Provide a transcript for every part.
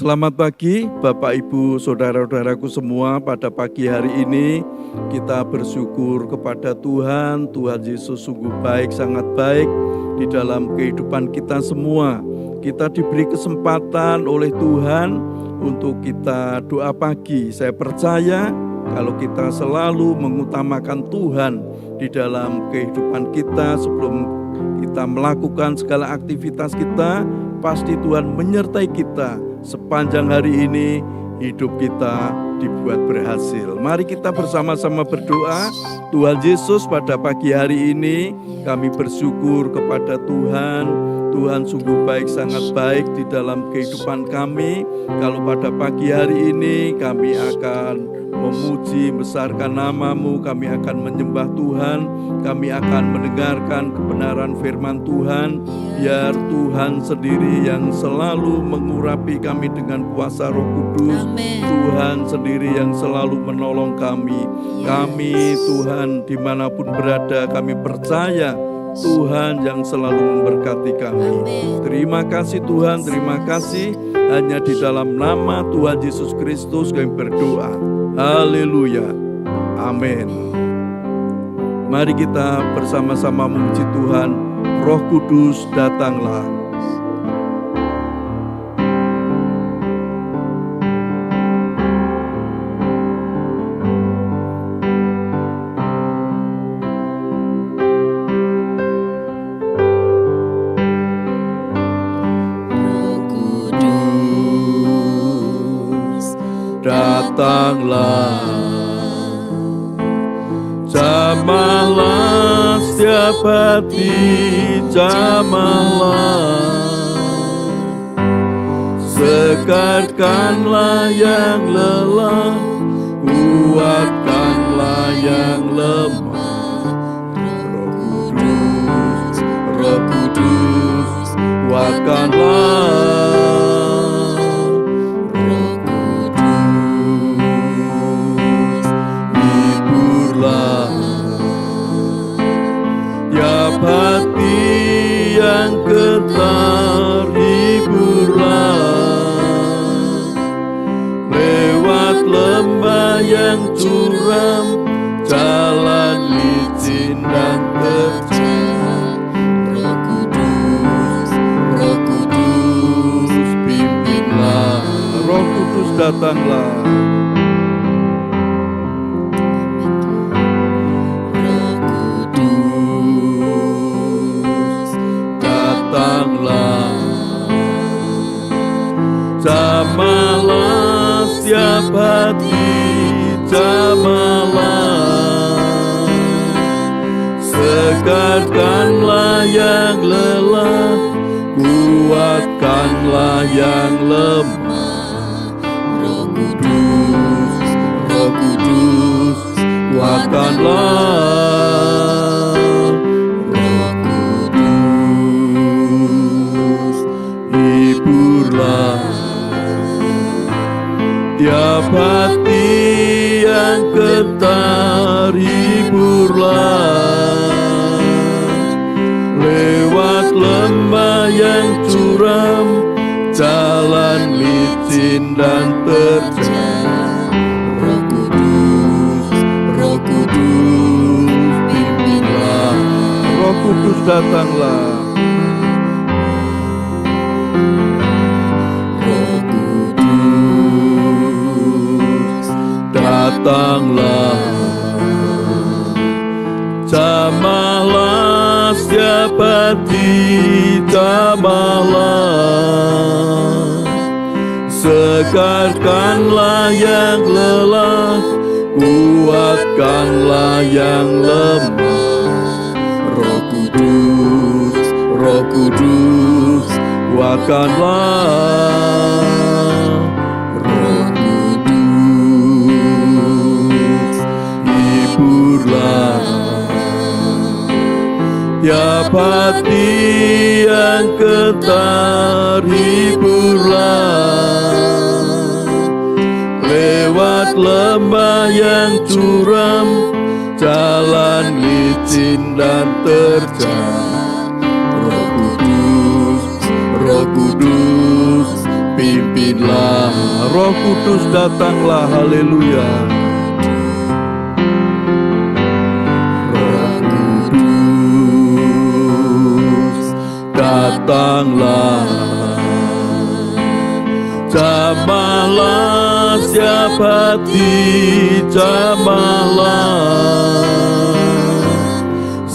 Selamat pagi Bapak Ibu Saudara-saudaraku semua. Pada pagi hari ini kita bersyukur kepada Tuhan. Tuhan Yesus sungguh baik, sangat baik di dalam kehidupan kita semua. Kita diberi kesempatan oleh Tuhan untuk kita doa pagi. Saya percaya kalau kita selalu mengutamakan Tuhan di dalam kehidupan kita sebelum kita melakukan segala aktivitas kita, pasti Tuhan menyertai kita. Sepanjang hari ini hidup kita dibuat berhasil. Mari kita bersama-sama berdoa. Tuhan Yesus, pada pagi hari ini kami bersyukur kepada Tuhan. Tuhan sungguh baik, sangat baik di dalam kehidupan kami. Kalau pada pagi hari ini kami akan memuji, besarkan nama-Mu, kami akan menyembah Tuhan, kami akan mendengarkan kebenaran firman Tuhan. Biar Tuhan sendiri yang selalu mengurapi kami dengan kuasa Roh Kudus. Amen. Tuhan sendiri yang selalu menolong kami. Kami Tuhan dimanapun berada, kami percaya Tuhan yang selalu memberkati kami. Amen. Terima kasih Tuhan, terima kasih. Hanya di dalam nama Tuhan Yesus Kristus kami berdoa. Haleluya. Amin. Mari kita bersama-sama memuji Tuhan. Roh Kudus, datanglah. Roh Kudus, Datanglah, jamahlah setiap hati, jamahlah, segarkanlah yang lelah, kuatkanlah yang lemah. Roh Kudus, Roh Kudus, kuatkanlah. Hati yang getar, hiburlah. Lewat lembah yang curam, jalan licin dan terjal. Roh Kudus, Roh Kudus, pimpinlah. Roh Kudus, datanglah. Jamahlah setiap hati, jamahlah, segarkanlah yang lelah, kuatkanlah yang lemah. Roh Kudus, Roh Kudus, kuatkanlah. Roh Kudus, hiburlah. Tiap hati yang getar, hiburlah. Lewat lembah yang curam, jalan licin dan terjal. Roh Kudus, Roh Kudus, pimpinlah. Roh Kudus, datanglah. Datanglah, jamahlah setiap hati, jamahlah, segarkanlah yang lelah, kuatkanlah yang lemah. Roh Kudus, Roh Kudus, kuatkanlah. Tiap hati yang getar, hiburlah. Lewat lembah yang curam, jalan licin dan terjal. Roh Kudus, Roh Kudus, pimpin pimpinlah. Roh Kudus datanglah, haleluya. Roh Kudus datanglah, jamahlah setiap hati, jamahlah.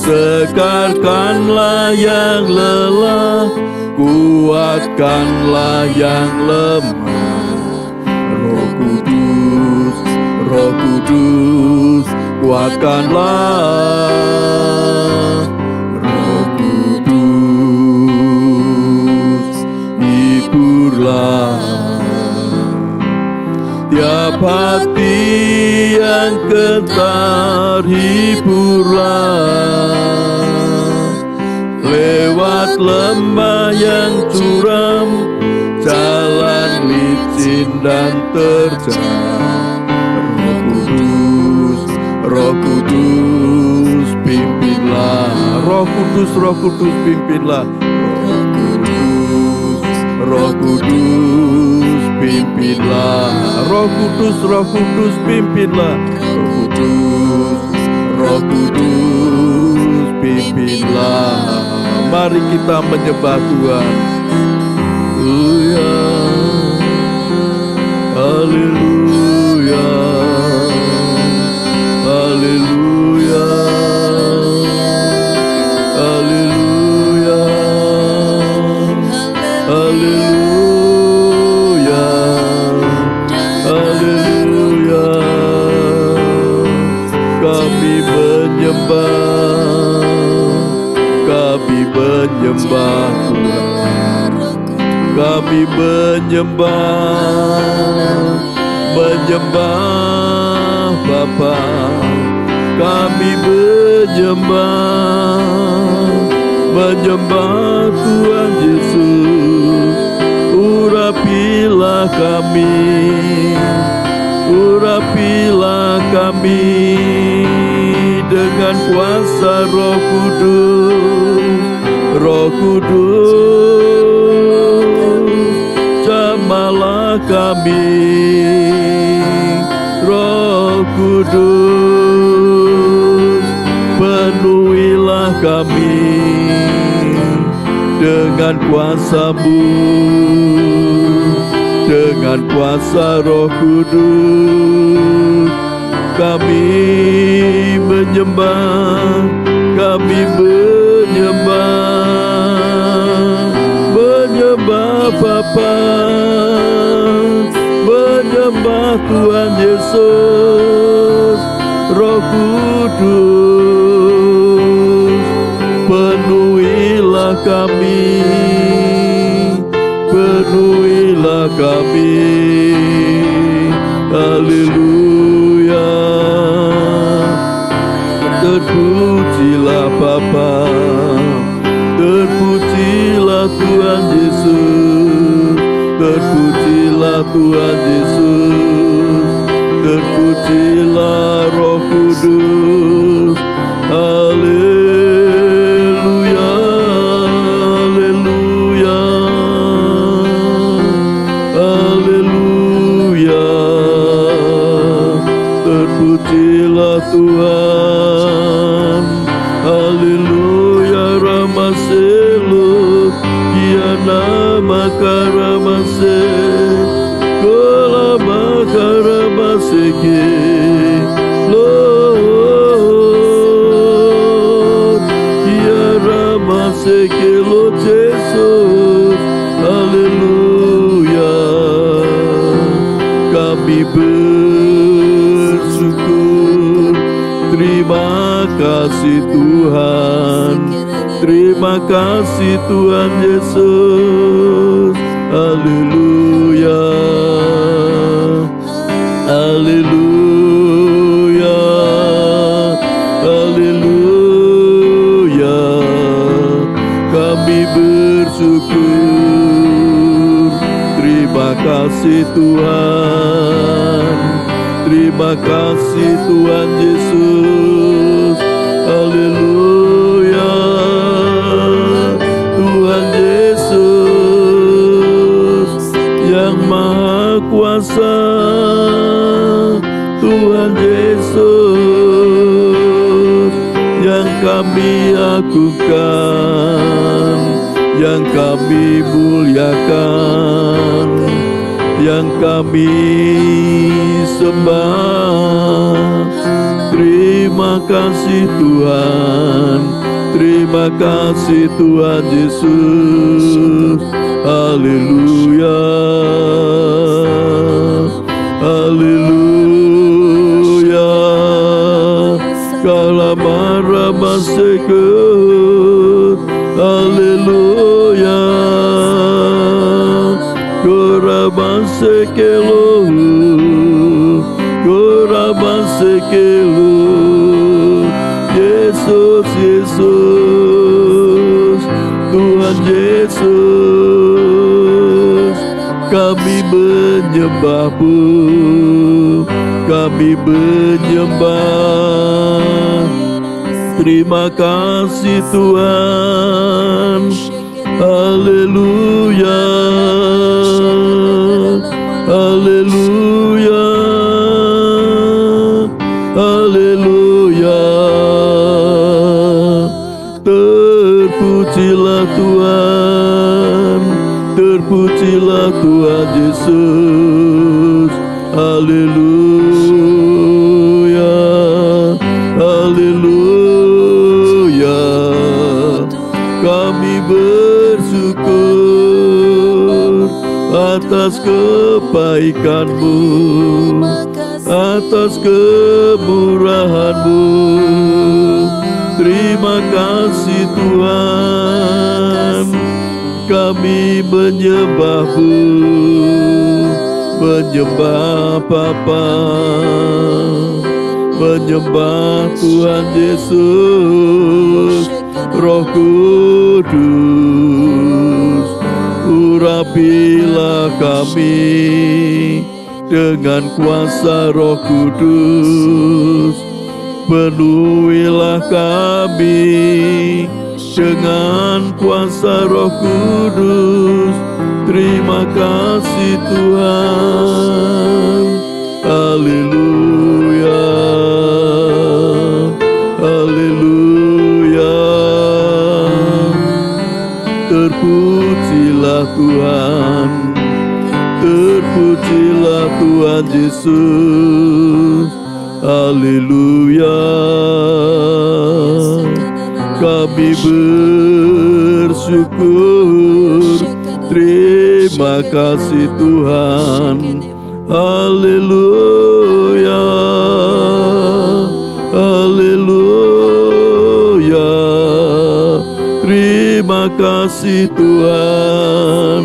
Segarkanlah yang lelah, kuatkanlah yang lemah. Roh Kudus, Roh Kudus, kuatkanlah. Roh Kudus, hiburlah tiap hati yang gentar, hiburlah. Lewat lembah yang curam, jalan licin dan terjal. Roh Kudus, Roh Kudus, pimpinlah. Roh Kudus, Roh Kudus, pimpinlah. Roh Kudus, Roh Kudus, pimpinlah. Roh Kudus, Roh Kudus, pimpinlah. Roh Kudus, Roh Kudus, pimpinlah. Mari kita menyembah Tuhan. Haleluya, haleluya, haleluya, haleluya, haleluya. Kami menyembah, kami menyembah Tuhan. Kami menyembah, menyembah Bapa. Kami menyembah, menyembah Tuhan Yesus. Urapilah kami, urapilah kami dengan kuasa Roh Kudus. Roh Kudus, jamahlah kami. Roh Kudus, penuhilah kami dengan kuasa-Mu, dengan kuasa Roh Kudus. Kami menyembah, kami menyembah Bapa, menyembah Tuhan Yesus. Roh Kudus, penuhilah kami, penuhilah kami. Haleluya, terpujilah Bapa, terpujilah Tuhan Yesus, terpujilah Tuhan Yesus, terpujilah Roh Kudus. Haleluya, haleluya, haleluya, terpujilah Tuhan. Haleluya, Ramaselo, Kiana Karamase, Kolama Karamaseke, Lord, Kiaramaseke, Lord Jesus. Haleluya, kami bersyukur. Terima kasih Tuhan, terima kasih Tuhan Yesus. Haleluya, haleluya, haleluya. Kami bersyukur. Terima kasih Tuhan, terima kasih Tuhan Yesus. Haleluya, Tuhan Yesus yang Maha kami agungkan, yang kami muliakan, yang kami sembah. Terima kasih Tuhan, terima kasih Tuhan Yesus. Haleluya, haleluya. Kalamara sekut, haleluya. Korabasekelu, korabasekelu. Yesus, Yesus, Tuhan Yesus, kami menyembah-Mu, kami menyembah. Terima kasih Tuhan. Haleluya, haleluya, haleluya. Terpujilah Tuhan, terpujilah Tuhan Yesus. Haleluya, haleluya. Kami bersyukur atas kebaikan-Mu, atas kemurahan-Mu. Terima kasih Tuhan, kami menyembah-Mu, menyembah Bapa, menyembah Tuhan Yesus. Roh Kudus, urapilah kami dengan kuasa Roh Kudus. Penuhilah kami dengan kuasa Roh Kudus. Terima kasih Tuhan. Haleluya, haleluya. Terpujilah Tuhan, terpujilah Tuhan Yesus. Haleluya. Kami bersyukur, terima kasih Tuhan. Haleluya, haleluya. Terima kasih Tuhan,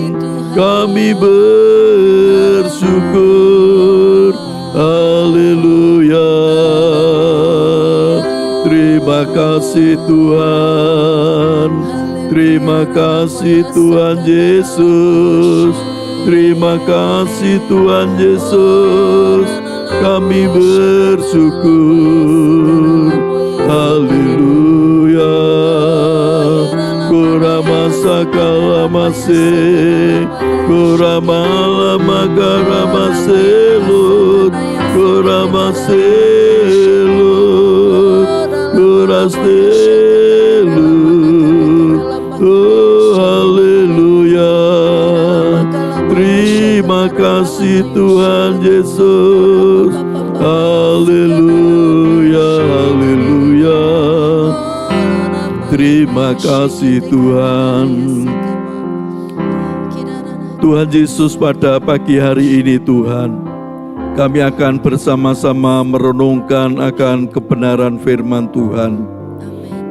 kami bersyukur. Haleluya. Terima kasih Tuhan, terima kasih Tuhan Yesus, terima kasih Tuhan Yesus. Kami bersyukur. Haleluya. Kuramasa kalamase, kuramala garamaselut, kuramaselut, kurastelut. Oh haleluya. Terima kasih Tuhan Yesus. Haleluya, haleluya. Terima kasih Tuhan. Tuhan Yesus, pada pagi hari ini Tuhan, kami akan bersama-sama merenungkan akan kebenaran firman Tuhan.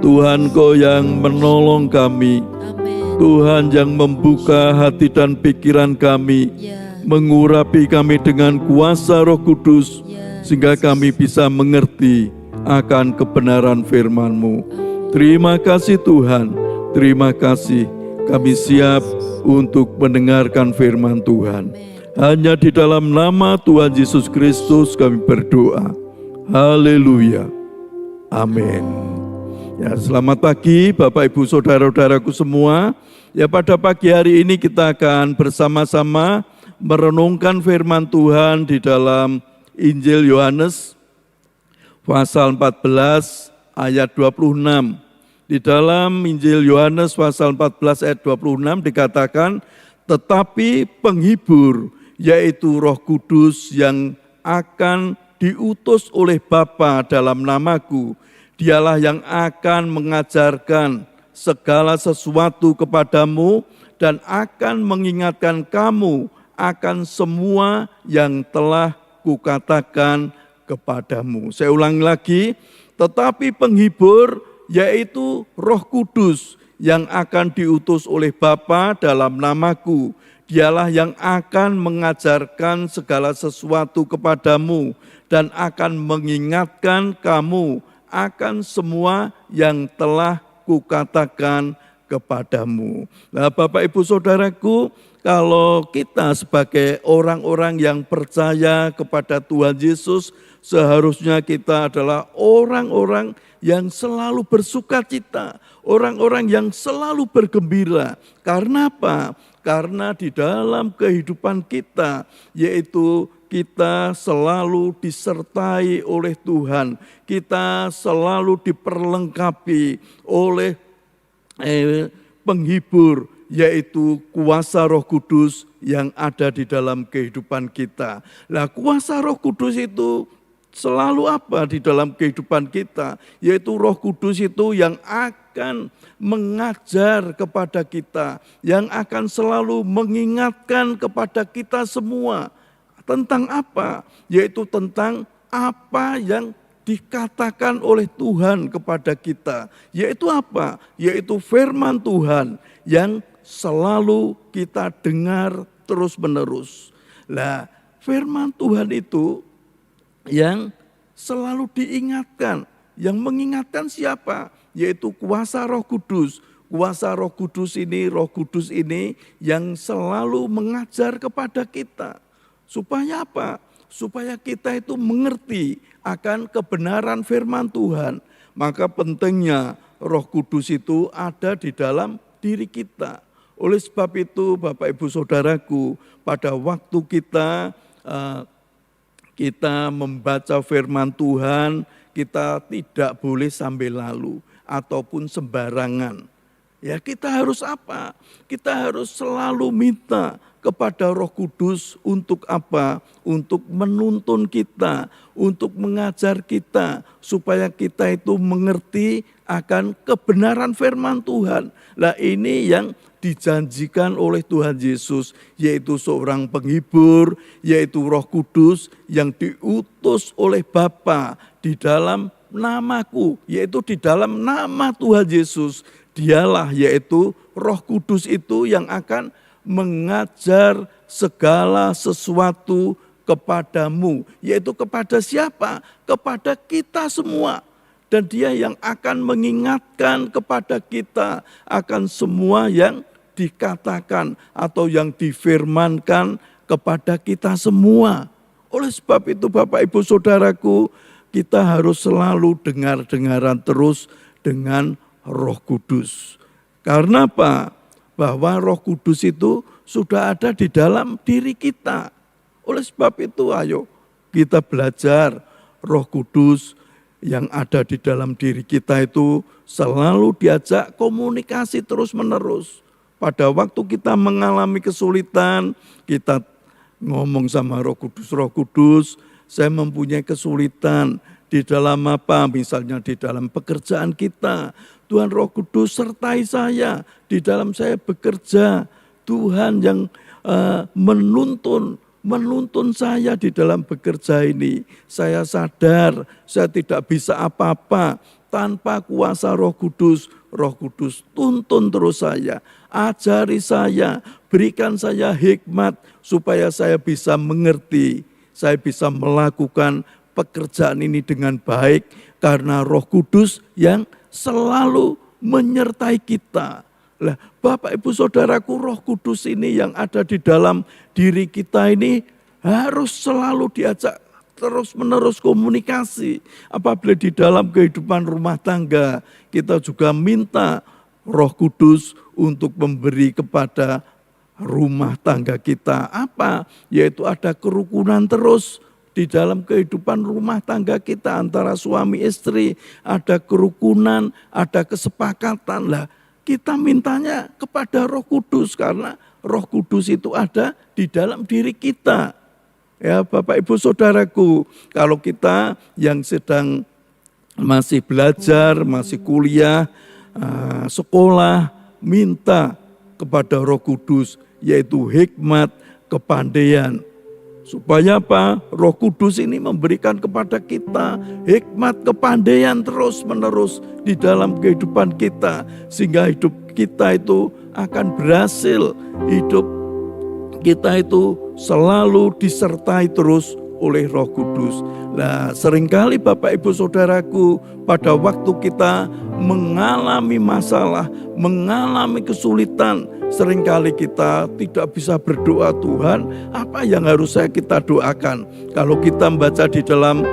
Tuhan, Kau yang menolong kami, Tuhan yang membuka hati dan pikiran kami, mengurapi kami dengan kuasa Roh Kudus, sehingga kami bisa mengerti akan kebenaran firman-Mu. Terima kasih Tuhan, terima kasih. Kami siap untuk mendengarkan firman Tuhan. Hanya di dalam nama Tuhan Yesus Kristus kami berdoa. Haleluya. Amin. Ya, selamat pagi Bapak Ibu Saudara-saudaraku semua. Ya, pada pagi hari ini kita akan bersama-sama merenungkan firman Tuhan di dalam Injil Yohanes pasal 14 ayat 26. Di dalam Injil Yohanes pasal 14 ayat 26 dikatakan, tetapi penghibur yaitu Roh Kudus yang akan diutus oleh Bapa dalam namaku, dialah yang akan mengajarkan segala sesuatu kepadamu dan akan mengingatkan kamu akan semua yang telah kukatakan kepadamu. Saya ulangi lagi, tetapi penghibur yaitu Roh Kudus yang akan diutus oleh Bapa dalam namaku. Dialah yang akan mengajarkan segala sesuatu kepadamu dan akan mengingatkan kamu akan semua yang telah kukatakan kepadamu. Nah, Bapak Ibu Saudaraku, kalau kita sebagai orang-orang yang percaya kepada Tuhan Yesus, seharusnya kita adalah orang-orang yang selalu bersukacita, orang-orang yang selalu bergembira. Karena apa? Karena di dalam kehidupan kita, yaitu kita selalu disertai oleh Tuhan, kita selalu diperlengkapi oleh penghibur, yaitu kuasa Roh Kudus yang ada di dalam kehidupan kita. Nah, kuasa Roh Kudus itu selalu apa di dalam kehidupan kita? Yaitu Roh Kudus itu yang akan mengajar kepada kita, yang akan selalu mengingatkan kepada kita semua. Tentang apa? Yaitu tentang apa yang dikatakan oleh Tuhan kepada kita. Yaitu apa? Yaitu firman Tuhan yang selalu kita dengar terus-menerus. Nah, firman Tuhan itu yang selalu diingatkan. Yang mengingatkan siapa? Yaitu kuasa Roh Kudus. Kuasa Roh Kudus ini yang selalu mengajar kepada kita. Supaya apa? Supaya kita itu mengerti akan kebenaran firman Tuhan. Maka pentingnya Roh Kudus itu ada di dalam diri kita. Oleh sebab itu Bapak Ibu Saudaraku, pada waktu kita membaca firman Tuhan, kita tidak boleh sambil lalu ataupun sembarangan. Ya, kita harus apa? Kita harus selalu minta kepada Roh Kudus untuk apa? Untuk menuntun kita, untuk mengajar kita, supaya kita itu mengerti akan kebenaran firman Tuhan. Nah, ini yang dijanjikan oleh Tuhan Yesus, yaitu seorang penghibur, yaitu Roh Kudus yang diutus oleh Bapa di dalam namaku, yaitu di dalam nama Tuhan Yesus. Dialah yaitu Roh Kudus itu yang akan mengajar segala sesuatu kepadamu. Yaitu kepada siapa? Kepada kita semua. Dan dia yang akan mengingatkan kepada kita akan semua yang dikatakan atau yang difirmankan kepada kita semua. Oleh sebab itu Bapak Ibu Saudaraku, kita harus selalu dengar-dengaran terus dengan Roh Kudus. Karena apa? Bahwa Roh Kudus itu sudah ada di dalam diri kita. Oleh sebab itu ayo kita belajar Roh Kudus yang ada di dalam diri kita itu selalu diajak komunikasi terus-menerus. Pada waktu kita mengalami kesulitan, kita ngomong sama Roh Kudus, saya mempunyai kesulitan di dalam apa? Misalnya di dalam pekerjaan kita. Tuhan Roh Kudus sertai saya di dalam saya bekerja. Tuhan yang menuntun saya di dalam bekerja ini. Saya sadar saya tidak bisa apa-apa tanpa kuasa Roh Kudus. Roh Kudus tuntun terus saya, ajari saya, berikan saya hikmat supaya saya bisa mengerti, saya bisa melakukan pekerjaan ini dengan baik karena Roh Kudus yang selalu menyertai kita. Lah, Bapak Ibu Saudaraku, Roh Kudus ini yang ada di dalam diri kita ini harus selalu diajak terus-menerus komunikasi. Apabila di dalam kehidupan rumah tangga, kita juga minta Roh Kudus untuk memberi kepada rumah tangga kita. Apa? Yaitu ada kerukunan terus di dalam kehidupan rumah tangga kita antara suami istri, ada kerukunan, ada kesepakatan. Lah, kita mintanya kepada Roh Kudus karena Roh Kudus itu ada di dalam diri kita. Ya, Bapak Ibu Saudaraku, kalau kita yang sedang masih belajar, masih kuliah, sekolah, minta kepada Roh Kudus, yaitu hikmat, kepandaian. Supaya apa? Roh Kudus ini memberikan kepada kita hikmat, kepandaian terus menerus di dalam kehidupan kita. Sehingga hidup kita itu akan berhasil, hidup kita itu selalu disertai terus oleh Roh Kudus. Nah, seringkali Bapak Ibu Saudaraku, pada waktu kita mengalami masalah, mengalami kesulitan, seringkali kita tidak bisa berdoa, Tuhan, apa yang harus kita doakan? Kalau kita membaca di dalam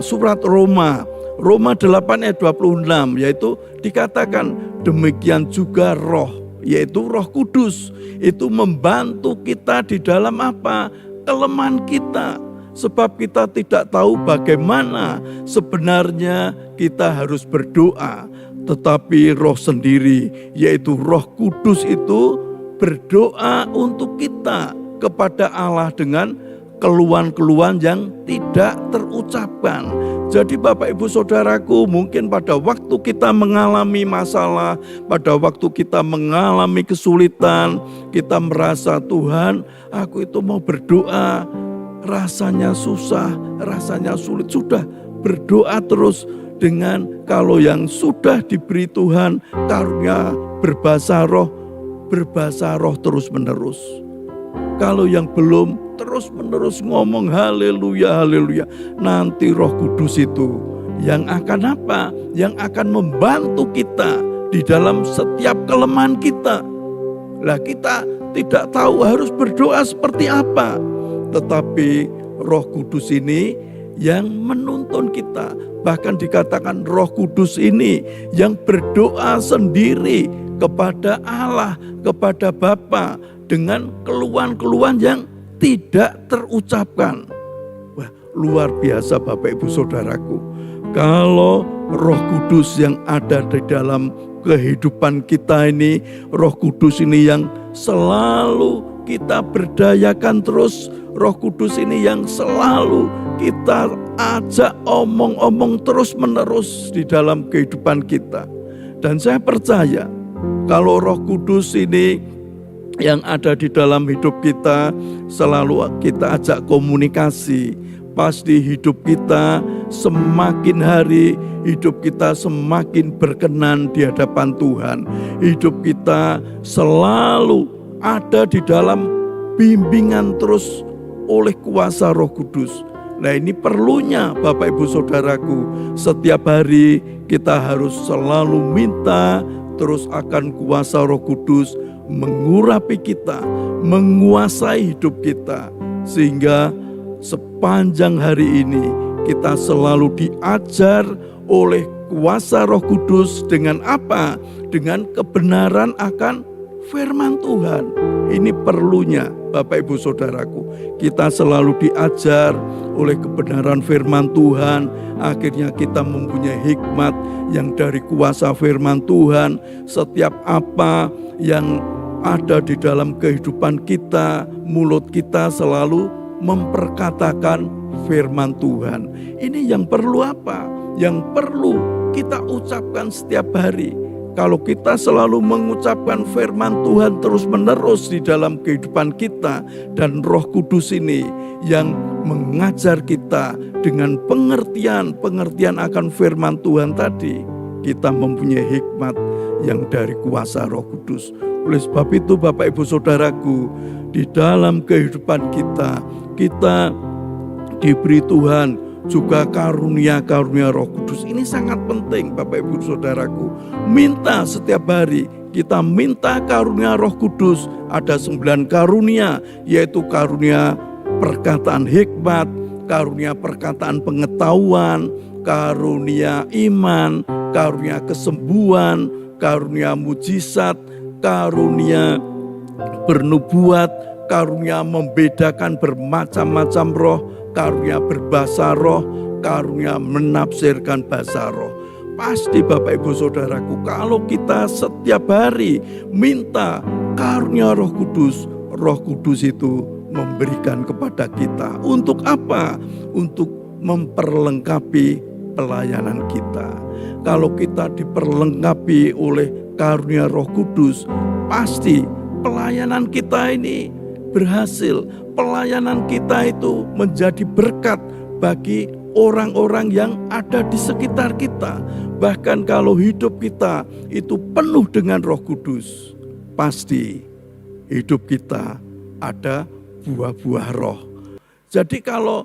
surat Roma 8 ayat 26, yaitu dikatakan demikian juga Roh, yaitu Roh Kudus, itu membantu kita di dalam apa? Kelemahan kita. Sebab kita tidak tahu bagaimana sebenarnya kita harus berdoa. Tetapi Roh sendiri, yaitu Roh Kudus itu berdoa untuk kita kepada Allah dengan keluhan-keluhan yang tidak terucapkan. Jadi Bapak Ibu Saudaraku, mungkin pada waktu kita mengalami masalah, pada waktu kita mengalami kesulitan, kita merasa, Tuhan, aku itu mau berdoa, rasanya susah, rasanya sulit. Sudah berdoa terus dengan kalau yang sudah diberi Tuhan karunia berbahasa roh terus menerus. Kalau yang belum, terus menerus ngomong haleluya, haleluya. Nanti Roh Kudus itu yang akan apa? Yang akan membantu kita di dalam setiap kelemahan kita. Lah, kita tidak tahu harus berdoa seperti apa. Tetapi Roh Kudus ini yang menuntun kita. Bahkan dikatakan Roh Kudus ini yang berdoa sendiri kepada Allah, kepada Bapa dengan keluhan-keluhan yang tidak terucapkan. Wah, luar biasa Bapak Ibu Saudaraku. Kalau Roh Kudus yang ada di dalam kehidupan kita ini, Roh Kudus ini yang selalu kita berdayakan terus, Roh Kudus ini yang selalu kita ajak omong-omong terus menerus di dalam kehidupan kita. Dan saya percaya kalau Roh Kudus ini yang ada di dalam hidup kita, selalu kita ajak komunikasi, pasti hidup kita semakin hari, hidup kita semakin berkenan di hadapan Tuhan. Hidup kita selalu ada di dalam bimbingan terus oleh kuasa Roh Kudus. Nah, ini perlunya Bapak Ibu Saudaraku, setiap hari kita harus selalu minta terus akan kuasa Roh Kudus mengurapi kita, menguasai hidup kita, sehingga sepanjang hari ini kita selalu diajar oleh kuasa Roh Kudus dengan apa? Dengan kebenaran akan firman Tuhan. Ini perlunya Bapak Ibu Saudaraku, kita selalu diajar oleh kebenaran firman Tuhan. Akhirnya kita mempunyai hikmat yang dari kuasa firman Tuhan. Setiap apa yang ada di dalam kehidupan kita, mulut kita selalu memperkatakan firman Tuhan. Ini yang perlu apa? Yang perlu kita ucapkan setiap hari. Kalau kita selalu mengucapkan firman Tuhan terus-menerus di dalam kehidupan kita, dan Roh Kudus ini yang mengajar kita dengan pengertian akan firman Tuhan tadi, kita mempunyai hikmat yang dari kuasa Roh Kudus. Oleh sebab itu Bapak Ibu Saudaraku, di dalam kehidupan kita diberi Tuhan juga karunia-karunia Roh Kudus. Ini sangat penting Bapak Ibu Saudaraku. Minta setiap hari, kita minta karunia Roh Kudus. Ada 9 karunia, yaitu karunia perkataan hikmat, karunia perkataan pengetahuan, karunia iman, karunia kesembuhan, karunia mujizat, karunia bernubuat, karunia membedakan bermacam-macam roh, karunia berbahasa roh, karunia menafsirkan bahasa roh. Pasti Bapak Ibu Saudaraku, kalau kita setiap hari minta karunia Roh Kudus itu memberikan kepada kita. Untuk apa? Untuk memperlengkapi pelayanan kita. Kalau kita diperlengkapi oleh karunia Roh Kudus, pasti pelayanan kita ini berhasil. Pelayanan kita itu menjadi berkat bagi orang-orang yang ada di sekitar kita. Bahkan kalau hidup kita itu penuh dengan Roh Kudus, pasti hidup kita ada buah-buah roh. Jadi kalau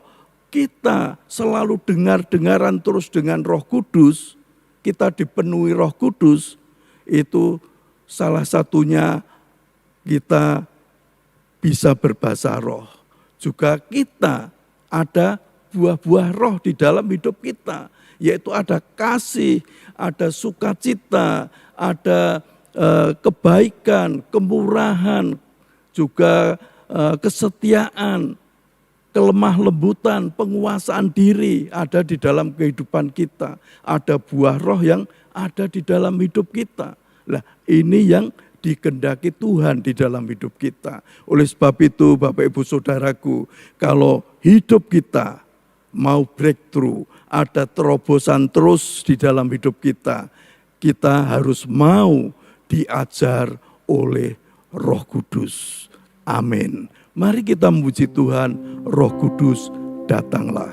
kita selalu dengar-dengaran terus dengan Roh Kudus, kita dipenuhi Roh Kudus, itu salah satunya kita bisa berbahasa roh. Juga kita ada buah-buah roh di dalam hidup kita, yaitu ada kasih, ada sukacita, ada kebaikan, kemurahan, juga kesetiaan, kelemah lembutan, penguasaan diri ada di dalam kehidupan kita. Ada buah roh yang ada di dalam hidup kita. Nah, ini yang dikehendaki Tuhan di dalam hidup kita. Oleh sebab itu Bapak Ibu Saudaraku, kalau hidup kita mau breakthrough, ada terobosan terus di dalam hidup kita, kita harus mau diajar oleh Roh Kudus. Amin. Mari kita memuji Tuhan. Roh Kudus, datanglah.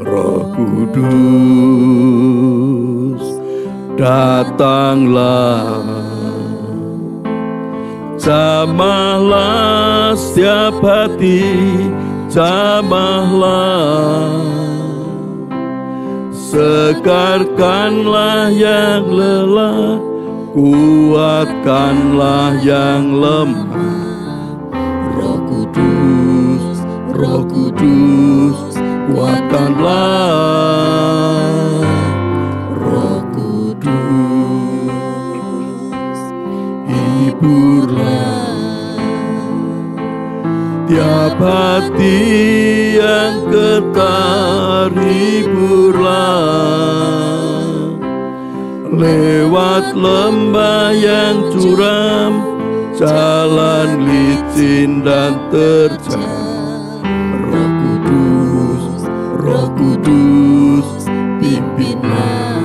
Roh Kudus, datanglah. Jamahlah setiap hati, jamahlah. Segarkanlah yang lelah, kuatkanlah yang lemah. Roh Kudus, Roh Kudus, kuatkanlah. Roh Kudus, hiburlah tiap hati yang getar, hiburlah. Lewat lembah yang curam, jalan licin dan terjal. Roh Kudus, Roh Kudus, pimpinlah.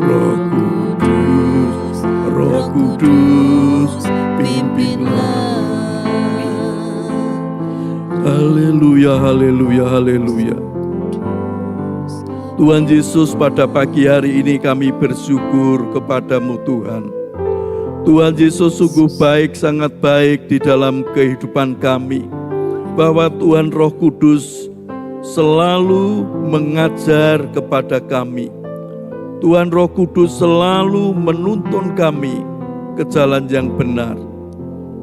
Roh Kudus, Roh Kudus, pimpinlah. Haleluya, haleluya, haleluya. Tuhan Yesus, pada pagi hari ini kami bersyukur kepadamu Tuhan. Tuhan Yesus sungguh baik, sangat baik di dalam kehidupan kami. Bahwa Tuhan Roh Kudus selalu mengajar kepada kami. Tuhan Roh Kudus selalu menuntun kami ke jalan yang benar.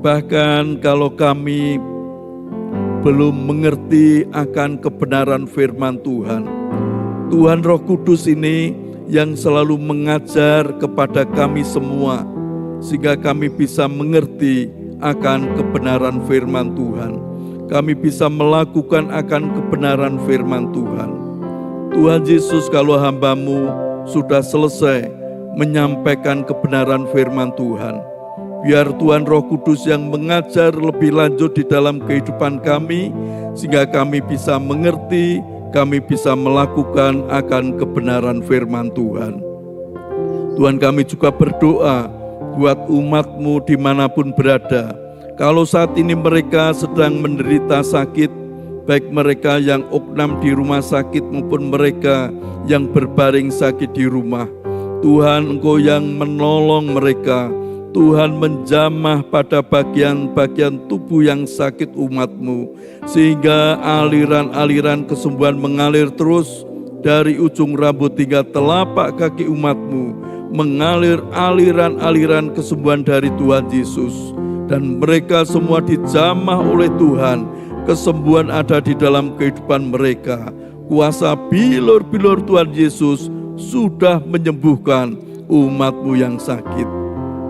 Bahkan kalau kami belum mengerti akan kebenaran firman Tuhan, Tuhan Roh Kudus ini yang selalu mengajar kepada kami semua, sehingga kami bisa mengerti akan kebenaran firman Tuhan. Kami bisa melakukan akan kebenaran firman Tuhan. Tuhan Yesus, kalau hamba-Mu sudah selesai menyampaikan kebenaran firman Tuhan, biar Tuhan Roh Kudus yang mengajar lebih lanjut di dalam kehidupan kami, sehingga kami bisa mengerti, kami bisa melakukan akan kebenaran firman Tuhan. Tuhan, kami juga berdoa buat umat-Mu dimanapun berada. Kalau saat ini mereka sedang menderita sakit, baik mereka yang oknam di rumah sakit maupun mereka yang berbaring sakit di rumah, Tuhan, Engkau yang menolong mereka. Tuhan, menjamah pada bagian-bagian tubuh yang sakit umat-Mu, sehingga aliran-aliran kesembuhan mengalir terus dari ujung rambut hingga telapak kaki umat-Mu, mengalir aliran-aliran kesembuhan dari Tuhan Yesus. Dan mereka semua dijamah oleh Tuhan, kesembuhan ada di dalam kehidupan mereka. kuasa bilur-bilur Tuhan Yesus sudah menyembuhkan umat-Mu yang sakit.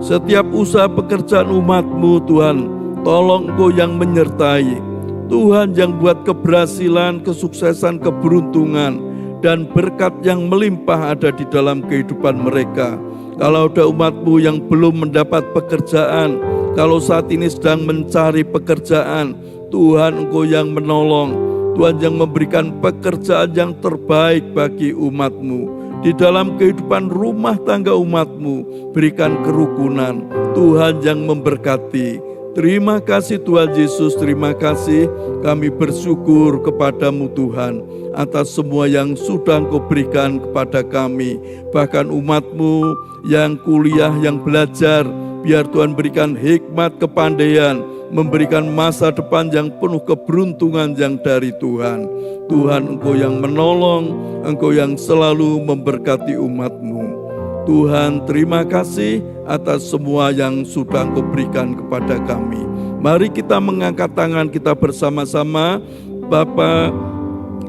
Setiap usaha pekerjaan umat-Mu Tuhan, tolong Engkau yang menyertai. Tuhan yang buat keberhasilan, kesuksesan, keberuntungan, dan berkat yang melimpah ada di dalam kehidupan mereka. Kalau ada umat-Mu yang belum mendapat pekerjaan, kalau saat ini sedang mencari pekerjaan, Tuhan Engkau yang menolong, Tuhan yang memberikan pekerjaan yang terbaik bagi umat-Mu. Di dalam kehidupan rumah tangga umat-Mu, berikan kerukunan, Tuhan yang memberkati. Terima kasih Tuhan Yesus, terima kasih. Kami bersyukur kepadamu Tuhan, atas semua yang sudah Engkau berikan kepada kami. Bahkan umat-Mu yang kuliah, yang belajar, biar Tuhan berikan hikmat, kepandaian, memberikan masa depan yang penuh keberuntungan yang dari Tuhan. Tuhan Engkau yang menolong, Engkau yang selalu memberkati umat-Mu. Tuhan, terima kasih atas semua yang sudah Engkau berikan kepada kami. Mari kita mengangkat tangan kita bersama-sama. Bapa,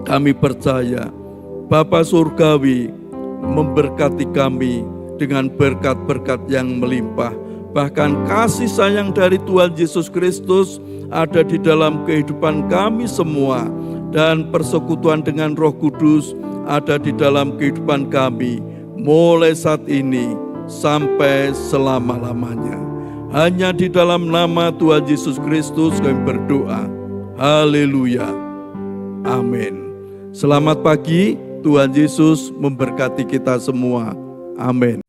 kami percaya Bapa Surgawi memberkati kami dengan berkat-berkat yang melimpah. Bahkan kasih sayang dari Tuhan Yesus Kristus ada di dalam kehidupan kami semua. Dan persekutuan dengan Roh Kudus ada di dalam kehidupan kami, mulai saat ini sampai selama-lamanya. Hanya di dalam nama Tuhan Yesus Kristus kami berdoa. Haleluya. Amin. Selamat pagi, Tuhan Yesus memberkati kita semua. Amin.